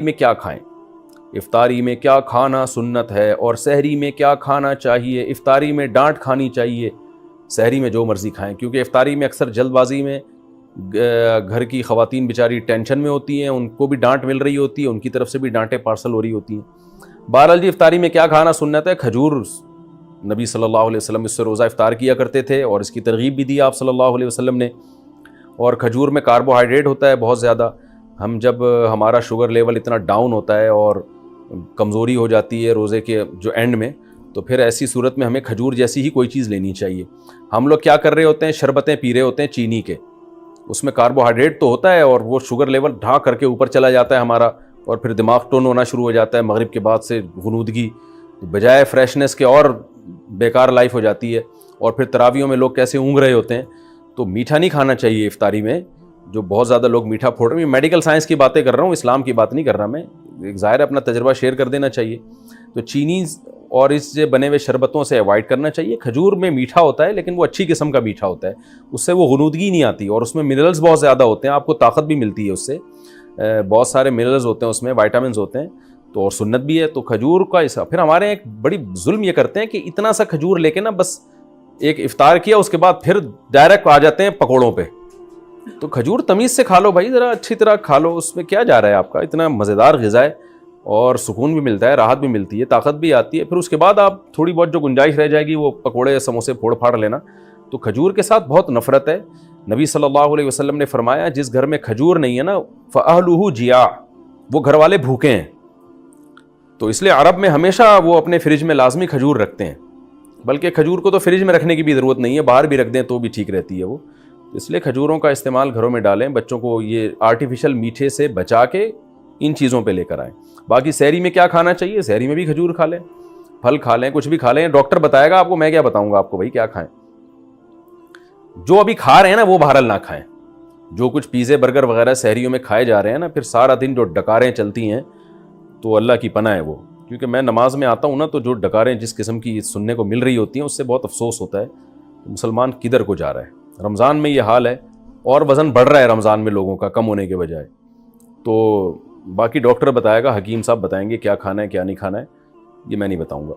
میں کیا کھائیں، افطاری میں کیا کھانا سنت ہے اور سحری میں کیا کھانا چاہیے۔ افطاری میں ڈانٹ کھانی چاہیے، سحری میں جو مرضی کھائیں، کیونکہ افطاری میں اکثر جلد بازی میں گھر کی خواتین بیچاری ٹینشن میں ہوتی ہیں، ان کو بھی ڈانٹ مل رہی ہوتی ہے، ان کی طرف سے بھی ڈانٹیں پارسل ہو رہی ہوتی ہیں۔ بہرحال جی افطاری میں کیا کھانا سنت ہے، کھجور، نبی صلی اللہ علیہ وسلم اس سے روزہ افطار کیا کرتے تھے اور اس کی ترغیب بھی دی آپ صلی اللہ علیہ وسلم نے۔ اور کھجور میں کاربوہائیڈریٹ ہوتا ہے بہت زیادہ، ہم جب ہمارا شوگر لیول اتنا ڈاؤن ہوتا ہے اور کمزوری ہو جاتی ہے روزے کے جو اینڈ میں، تو پھر ایسی صورت میں ہمیں کھجور جیسی ہی کوئی چیز لینی چاہیے۔ ہم لوگ کیا کر رہے ہوتے ہیں، شربتیں پی رہے ہوتے ہیں چینی کے، اس میں کاربوہائیڈریٹ تو ہوتا ہے اور وہ شوگر لیول ڈھا کر کے اوپر چلا جاتا ہے ہمارا، اور پھر دماغ ٹون ہونا شروع ہو جاتا ہے، مغرب کے بعد سے غنودگی بجائے فریشنس کے اور بیکار لائف ہو جاتی ہے، اور پھر تراویحوں میں لوگ کیسے اونگ رہے ہوتے ہیں۔ تو میٹھا نہیں کھانا چاہیے افطاری میں، جو بہت زیادہ لوگ میٹھا پھوڑ رہے ہیں۔ میڈیکل سائنس کی باتیں کر رہا ہوں، اسلام کی بات نہیں کر رہا میں، ایک ظاہر اپنا تجربہ شیئر کر دینا چاہیے۔ تو چینی اور اس سے بنے ہوئے شربتوں سے اوائڈ کرنا چاہیے۔ کھجور میں میٹھا ہوتا ہے لیکن وہ اچھی قسم کا میٹھا ہوتا ہے، اس سے وہ غنودگی نہیں آتی، اور اس میں منرلز بہت زیادہ ہوتے ہیں، آپ کو طاقت بھی ملتی ہے اس سے، بہت سارے منرلز ہوتے ہیں اس میں، وائٹامنز ہوتے ہیں، تو اور سنت بھی ہے۔ تو کھجور کا ایسا پھر ہمارے ایک بڑی ظلم یہ کرتے ہیں کہ اتنا سا کھجور لے کے نا بس ایک افطار کیا، اس کے بعد پھر ڈائریکٹ آ جاتے ہیں پکوڑوں پہ۔ تو کھجور تمیز سے کھا لو بھائی، ذرا اچھی طرح کھا لو، اس میں کیا جا رہا ہے آپ کا، اتنا مزیدار غذا ہے اور سکون بھی ملتا ہے، راحت بھی ملتی ہے، طاقت بھی آتی ہے۔ پھر اس کے بعد آپ تھوڑی بہت جو گنجائش رہ جائے گی وہ پکوڑے سموسے پھوڑ پھاڑ لینا۔ تو کھجور کے ساتھ بہت نفرت ہے۔ نبی صلی اللہ علیہ وسلم نے فرمایا جس گھر میں کھجور نہیں ہے نا فَأَهْلُهُ جِيَاعٌ، وہ گھر والے بھوکے ہیں۔ تو اس لیے عرب میں ہمیشہ وہ اپنے فریج میں لازمی کھجور رکھتے ہیں، بلکہ کھجور کو تو فریج میں رکھنے کی بھی ضرورت نہیں ہے، باہر بھی رکھ دیں تو بھی ٹھیک رہتی ہے وہ۔ اس لیے کھجوروں کا استعمال گھروں میں ڈالیں، بچوں کو یہ آرٹیفیشل میٹھے سے بچا کے ان چیزوں پہ لے کر آئیں۔ باقی سحری میں کیا کھانا چاہیے، سحری میں بھی کھجور کھا لیں، پھل کھا لیں، کچھ بھی کھا لیں، ڈاکٹر بتائے گا آپ کو، میں کیا بتاؤں گا آپ کو بھائی کیا کھائیں۔ جو ابھی کھا رہے ہیں نا وہ بہرحال نہ کھائیں، جو کچھ پیزے برگر وغیرہ سحریوں میں کھائے جا رہے ہیں نا، پھر سارا دن جو ڈکاریں چلتی ہیں تو اللہ کی پناہ ہے وہ، کیونکہ میں نماز میں آتا ہوں نا، تو جو ڈکاریں جس قسم کی سننے کو مل رہی ہوتی ہیں اس سے بہت افسوس ہوتا ہے، مسلمان کدھر کو جا رہا ہے۔ رمضان میں یہ حال ہے، اور وزن بڑھ رہا ہے رمضان میں لوگوں کا کم ہونے کے بجائے۔ تو باقی ڈاکٹر بتائے گا، حکیم صاحب بتائیں گے کیا کھانا ہے کیا نہیں کھانا ہے، یہ میں نہیں بتاؤں گا۔